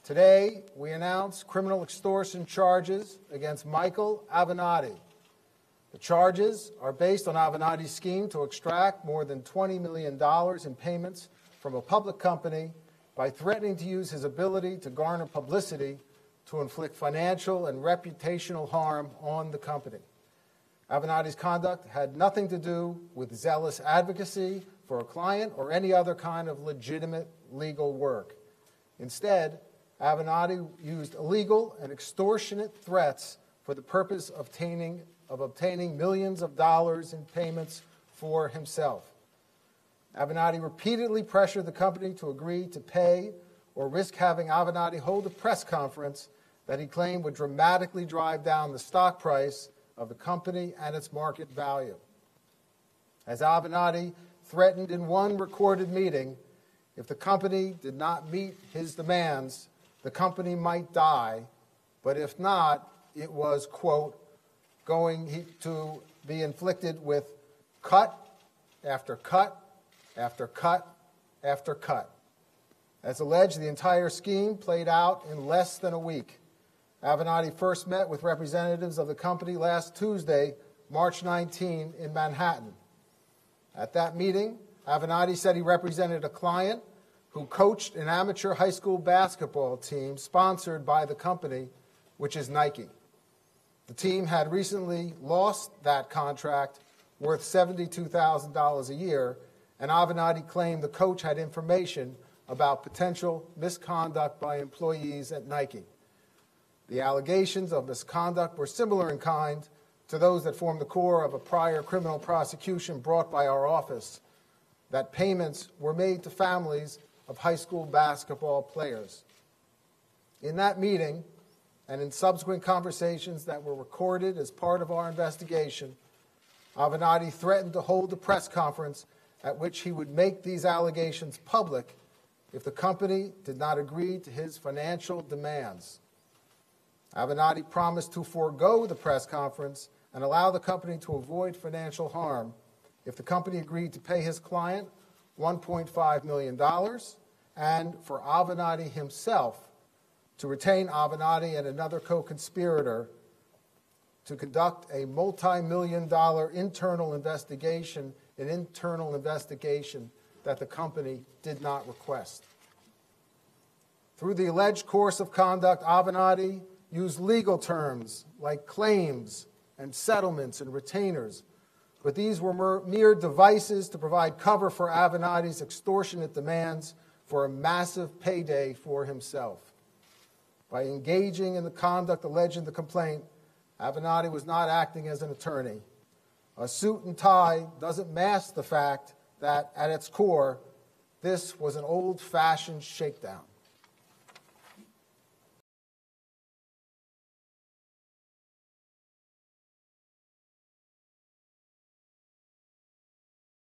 Today, we announce criminal extortion charges against Michael Avenatti. The charges are based on Avenatti's scheme to extract more than $20 million in payments from a public company by threatening to use his ability to garner publicity to inflict financial and reputational harm on the company. Avenatti's conduct had nothing to do with zealous advocacy for a client or any other kind of legitimate legal work. Instead, Avenatti used illegal and extortionate threats for the purpose of obtaining millions of dollars in payments for himself. Avenatti repeatedly pressured the company to agree to pay or risk having Avenatti hold a press conference that he claimed would dramatically drive down the stock price of the company and its market value. As Avenatti threatened in one recorded meeting, if the company did not meet his demands, the company might die, but if not, it was, quote, going to be inflicted with cut after cut after cut after cut. As alleged, the entire scheme played out in less than a week. Avenatti first met with representatives of the company last Tuesday, March 19, in Manhattan. At that meeting, Avenatti said he represented a client who coached an amateur high school basketball team sponsored by the company, which is Nike. The team had recently lost that contract worth $72,000 a year, and Avenatti claimed the coach had information about potential misconduct by employees at Nike. The allegations of misconduct were similar in kind to those that formed the core of a prior criminal prosecution brought by our office, that payments were made to families of high school basketball players. In that meeting, and in subsequent conversations that were recorded as part of our investigation, Avenatti threatened to hold a press conference at which he would make these allegations public if the company did not agree to his financial demands. Avenatti promised to forego the press conference and allow the company to avoid financial harm if the company agreed to pay his client $1.5 million and for Avenatti himself to retain Avenatti and another co-conspirator to conduct a multi-million-dollar internal investigation, an internal investigation that the company did not request. Through the alleged course of conduct, Avenatti used legal terms like claims and settlements and retainers, but these were mere devices to provide cover for Avenatti's extortionate demands for a massive payday for himself. By engaging in the conduct alleged in the complaint, Avenatti was not acting as an attorney. A suit and tie doesn't mask the fact that, at its core, this was an old-fashioned shakedown.